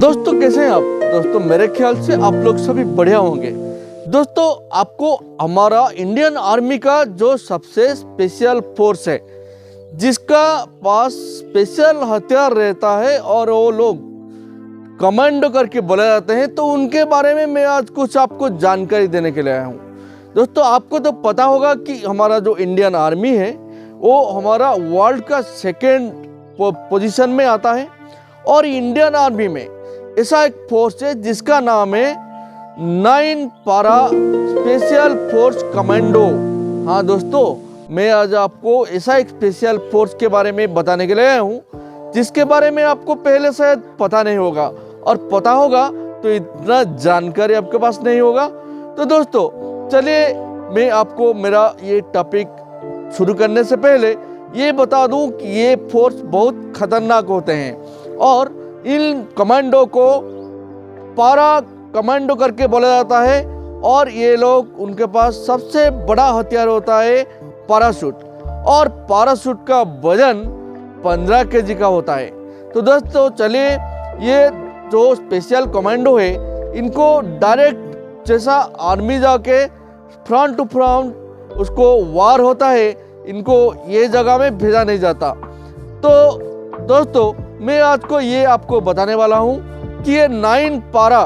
दोस्तों कैसे हैं आप। दोस्तों मेरे ख्याल से आप लोग सभी बढ़िया होंगे। दोस्तों आपको हमारा इंडियन आर्मी का जो सबसे स्पेशल फोर्स है, जिसका पास स्पेशल हथियार रहता है और वो लोग कमांडो करके बोले जाते हैं, तो उनके बारे में मैं आज कुछ आपको जानकारी देने के लिए आया हूँ। दोस्तों आपको तो पता होगा कि हमारा जो इंडियन आर्मी है वो हमारा वर्ल्ड का सेकेंड पोजीशन में आता है। और इंडियन आर्मी में ऐसा एक फोर्स है जिसका नाम है 9 पारा स्पेशल फोर्स कमांडो। हाँ दोस्तों, मैं आज आपको ऐसा एक स्पेशल फोर्स के बारे में बताने के लिए आया हूँ जिसके बारे में आपको पहले शायद पता नहीं होगा, और पता होगा तो इतना जानकारी आपके पास नहीं होगा। तो दोस्तों चलिए मैं आपको मेरा ये टॉपिक शुरू करने से पहले ये बता दूं कि ये फोर्स बहुत खतरनाक होते हैं, और इन कमांडो को पारा कमांडो करके बोला जाता है। और ये लोग, उनके पास सबसे बड़ा हथियार होता है पैराशूट, और पैराशूट का वजन 15 केजी का होता है। तो दोस्तों चलिए, ये जो स्पेशल कमांडो है इनको डायरेक्ट जैसा आर्मी जाके फ्रंट टू फ्रंट उसको वार होता है, इनको ये जगह में भेजा नहीं जाता। तो दोस्तों मैं आज को ये आपको बताने वाला हूँ कि ये 9 पारा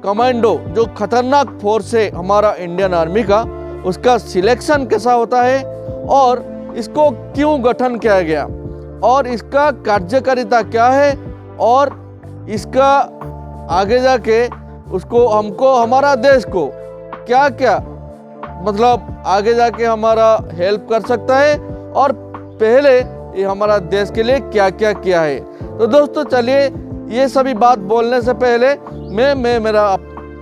कमांडो जो खतरनाक फोर्स है हमारा इंडियन आर्मी का, उसका सिलेक्शन कैसा होता है, और इसको क्यों गठन किया गया, और इसका कार्यकारिता क्या है, और इसका आगे जाके उसको हमको हमारा देश को क्या क्या मतलब आगे जाके हमारा हेल्प कर सकता है, और पहले ये हमारा देश के लिए क्या क्या किया है। तो दोस्तों चलिए, ये सभी बात बोलने से पहले मैं मेरा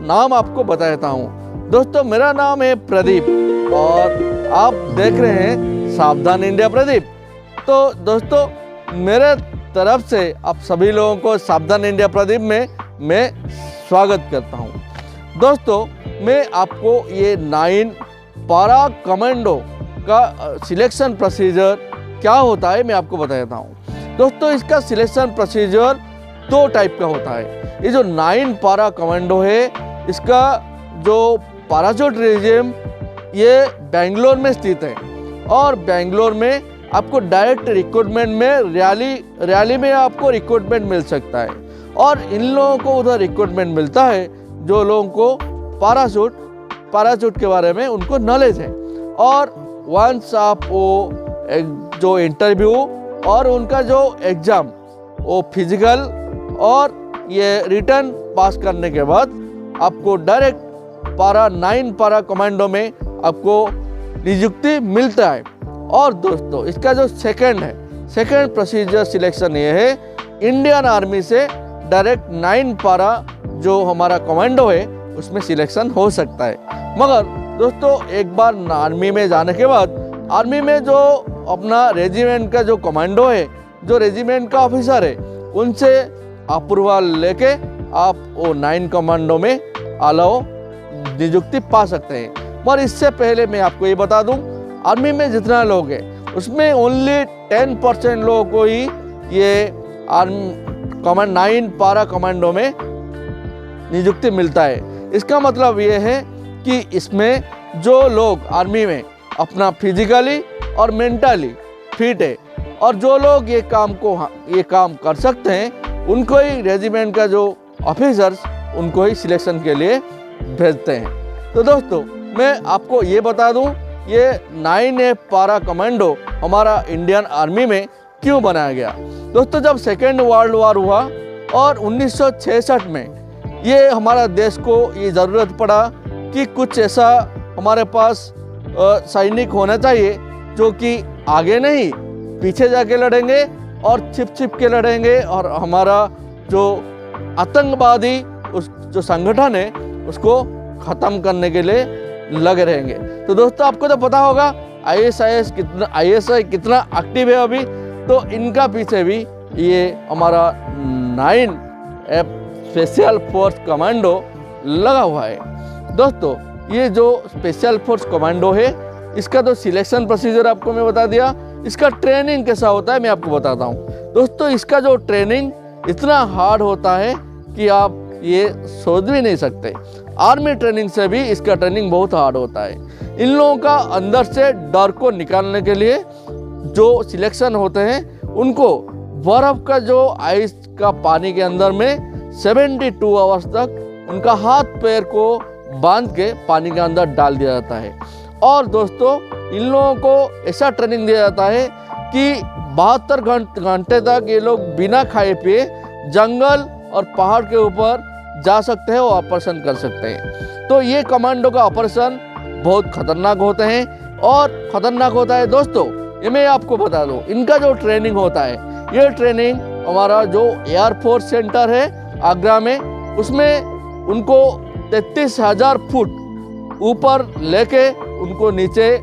नाम आपको बता देता हूँ। दोस्तों मेरा नाम है प्रदीप, और आप देख रहे हैं सावधान इंडिया प्रदीप। तो दोस्तों मेरे तरफ से आप सभी लोगों को सावधान इंडिया प्रदीप में मैं स्वागत करता हूँ। दोस्तों मैं आपको ये 9 पारा कमांडो का सिलेक्शन प्रोसीजर क्या होता है मैं आपको बता देता हूँ। दोस्तों इसका सिलेक्शन प्रोसीजर 2 टाइप का होता है। ये जो 9 पारा कमांडो है, इसका जो पैराशूट रेजिम ये बेंगलोर में स्थित है, और बेंगलोर में आपको डायरेक्ट रिक्रूटमेंट में रैली में आपको रिक्रूटमेंट मिल सकता है। और इन लोगों को उधर रिक्रूटमेंट मिलता है जो लोगों को पैराशूट के बारे में उनको नॉलेज है। और वंस आप वो जो इंटरव्यू और उनका जो एग्ज़ाम, वो फिजिकल और ये रिटर्न पास करने के बाद आपको डायरेक्ट 9 पारा कमांडो में आपको नियुक्ति मिलता है। और दोस्तों इसका जो सेकंड प्रोसीजर सिलेक्शन ये है, इंडियन आर्मी से डायरेक्ट 9 पारा जो हमारा कमांडो है उसमें सिलेक्शन हो सकता है। मगर दोस्तों एक बार आर्मी में जाने के बाद, आर्मी में जो अपना रेजिमेंट का जो कमांडो है, जो रेजिमेंट का ऑफिसर है, उनसे अप्रूवल लेके आप वो 9 कमांडो में अलाउ नियुक्ति पा सकते हैं। पर इससे पहले मैं आपको ये बता दूं, आर्मी में जितना लोग हैं उसमें ओनली 10% लोगों को ही ये 9 पारा कमांडो में नियुक्ति मिलता है। इसका मतलब ये है कि इसमें जो लोग आर्मी में अपना फिजिकली और मेंटली फिट है, और जो लोग ये काम कर सकते हैं, उनको ही रेजिमेंट का जो ऑफिसर्स उनको ही सिलेक्शन के लिए भेजते हैं। तो दोस्तों मैं आपको ये बता दूं, ये 9 पारा कमांडो हमारा इंडियन आर्मी में क्यों बनाया गया। दोस्तों जब सेकेंड वर्ल्ड वॉर हुआ और 1966 में ये हमारा देश को ये ज़रूरत पड़ा कि कुछ ऐसा हमारे पास सैनिक होना चाहिए जो कि आगे नहीं पीछे जाके लड़ेंगे और छिप के लड़ेंगे, और हमारा जो आतंकवादी जो संगठन है उसको ख़त्म करने के लिए लगे रहेंगे। तो दोस्तों आपको तो पता होगा ISI कितना एक्टिव है अभी, तो इनका पीछे भी ये हमारा 9 स्पेशल फोर्स कमांडो लगा हुआ है। दोस्तों ये जो स्पेशल फोर्स कमांडो है, इसका तो सिलेक्शन प्रोसीजर आपको मैं बता दिया। इसका ट्रेनिंग कैसा होता है मैं आपको बताता हूँ। दोस्तों इसका जो ट्रेनिंग इतना हार्ड होता है कि आप ये सोच भी नहीं सकते। आर्मी ट्रेनिंग से भी इसका ट्रेनिंग बहुत हार्ड होता है। इन लोगों का अंदर से डर को निकालने के लिए जो सिलेक्शन होते हैं उनको बर्फ़ का जो आइस का पानी के अंदर में 72 आवर्स तक उनका हाथ पैर को बांध के पानी के अंदर डाल दिया जाता है। और दोस्तों इन लोगों को ऐसा ट्रेनिंग दिया जाता है कि 72 घंटे तक ये लोग बिना खाए पिए जंगल और पहाड़ के ऊपर जा सकते हैं और ऑपरेशन कर सकते हैं। तो ये कमांडो का ऑपरेशन बहुत खतरनाक होते हैं और ख़तरनाक होता है। दोस्तों ये मैं आपको बता दूं, इनका जो ट्रेनिंग होता है, ये ट्रेनिंग हमारा जो एयरफोर्स सेंटर है आगरा में, उसमें उनको 33,000 फुट ऊपर लेके उनको नीचे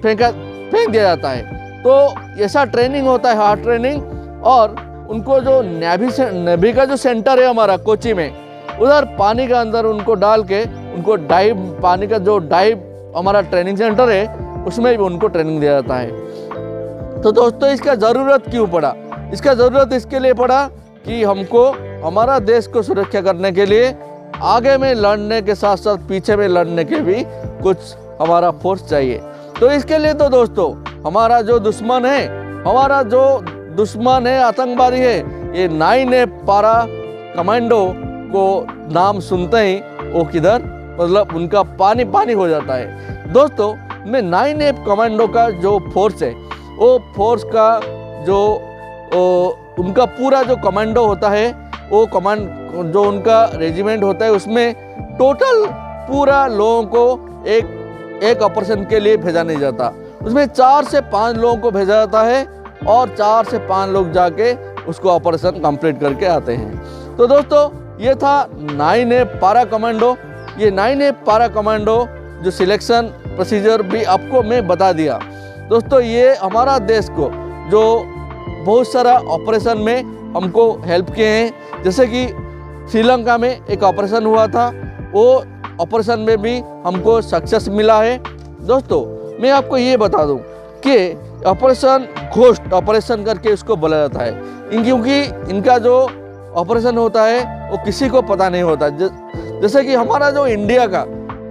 फेंक दिया जाता है। तो ऐसा ट्रेनिंग होता है, हार्ड ट्रेनिंग। और उनको जो नेवी का जो सेंटर है हमारा कोची में, उधर पानी के अंदर उनको डाल के उनको डाइव, पानी का जो डाइव हमारा ट्रेनिंग सेंटर है उसमें भी उनको ट्रेनिंग दिया जाता है। तो दोस्तों इसका ज़रूरत क्यों पड़ा? इसका ज़रूरत इसके लिए पड़ा कि हमको हमारा देश को सुरक्षा करने के लिए आगे में लड़ने के साथ साथ पीछे में लड़ने के भी कुछ हमारा फोर्स चाहिए। तो इसके लिए तो दोस्तों हमारा जो दुश्मन है, आतंकवादी है, ये 9A पारा कमांडो को नाम सुनते ही वो किधर मतलब उनका पानी पानी हो जाता है। दोस्तों में 9A कमांडो का जो फोर्स है, वो फोर्स का जो उनका पूरा जो कमांडो होता है, वो कमांड जो उनका रेजिमेंट होता है, उसमें टोटल पूरा लोगों को एक ऑपरेशन के लिए भेजा नहीं जाता। उसमें 4 से 5 लोगों को भेजा जाता है और 4 से 5 लोग जाके उसको ऑपरेशन कंप्लीट करके आते हैं। तो दोस्तों ये था 9A पारा कमांडो। ये 9A पारा कमांडो जो सिलेक्शन प्रोसीजर भी आपको मैं बता दिया। दोस्तों ये हमारा देश को जो बहुत सारा ऑपरेशन में हमको हेल्प किए हैं, जैसे कि श्रीलंका में एक ऑपरेशन हुआ था, वो ऑपरेशन में भी हमको सक्सेस मिला है। दोस्तों मैं आपको ये बता दूं कि ऑपरेशन घोस्ट ऑपरेशन करके इसको बोला जाता है, क्योंकि इनका जो ऑपरेशन होता है वो किसी को पता नहीं होता। जैसे कि हमारा जो इंडिया का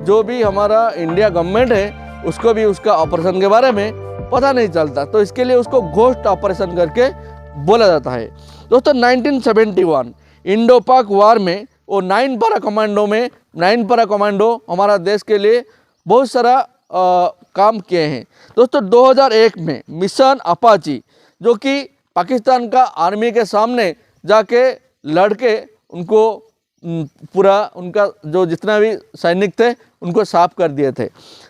जो भी हमारा इंडिया गवर्नमेंट है, उसको भी उसका ऑपरेशन के बारे में पता नहीं चलता। तो इसके लिए उसको घोस्ट ऑपरेशन करके बोला जाता है। दोस्तों 1971 इंडो पाक वार में वो 9 पारा कमांडो हमारा देश के लिए बहुत सारा काम किए हैं। दोस्तों 2001 में मिशन अपाची, जो कि पाकिस्तान का आर्मी के सामने जाके लड़के उनको पूरा उनका जो जितना भी सैनिक थे उनको साफ कर दिए थे।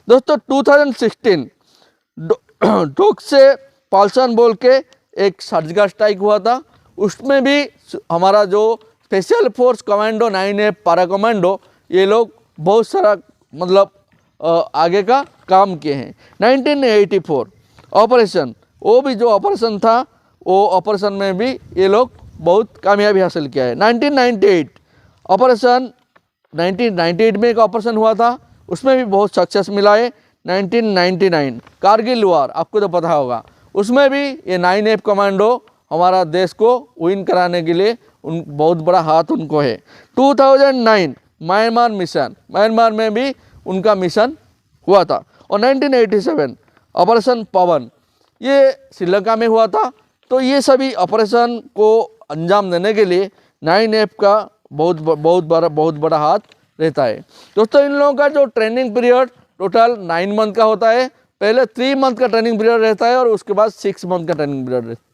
दोस्तों 2016 डोक से पाल्सन बोल के एक सर्जिकल स्ट्राइक हुआ था, उसमें भी हमारा जो स्पेशल फोर्स कमांडो 9A पारा कमांडो ये लोग बहुत सारा मतलब आगे का काम किए हैं। 1984 ऑपरेशन, वो भी जो ऑपरेशन था वो ऑपरेशन में भी ये लोग बहुत कामयाबी हासिल किया है। 1998 ऑपरेशन, 1998 में एक ऑपरेशन हुआ था, उसमें भी बहुत सक्सेस मिला है। 1999 कारगिल वार, आपको तो पता होगा, उसमें भी ये 9A कमांडो हमारा देश को विन कराने के लिए बहुत बड़ा हाथ उनको है। 2009 म्यांमार मिशन, म्यांमार में भी उनका मिशन हुआ था। और 1987 ऑपरेशन पवन, ये श्रीलंका में हुआ था। तो ये सभी ऑपरेशन को अंजाम देने के लिए 9A का बहुत बड़ा हाथ रहता है। दोस्तों इन लोगों का जो ट्रेनिंग पीरियड टोटल 9 मंथ का होता है। पहले 3 मंथ का ट्रेनिंग पीरियड रहता है और उसके बाद 6 मंथ का ट्रेनिंग पीरियड रहता है।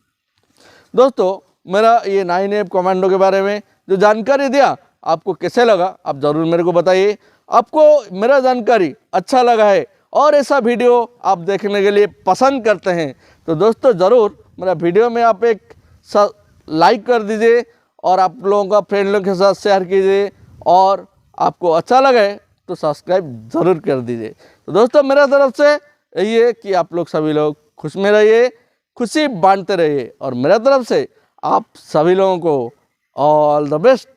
दोस्तों मेरा ये 9A कमांडो के बारे में जो जानकारी दिया आपको कैसे लगा, आप ज़रूर मेरे को बताइए। आपको मेरा जानकारी अच्छा लगा है और ऐसा वीडियो आप देखने के लिए पसंद करते हैं तो दोस्तों ज़रूर मेरा वीडियो में आप एक लाइक कर दीजिए और आप लोगों का फ्रेंड लोगों के साथ शेयर कीजिए, और आपको अच्छा लगे तो सब्सक्राइब ज़रूर कर दीजिए। तो दोस्तों मेरा तरफ से यही है कि आप लोग सभी लोग खुश में रहिए, खुशी बांटते रहिए, और मेरा तरफ से आप सभी लोगों को ऑल द बेस्ट।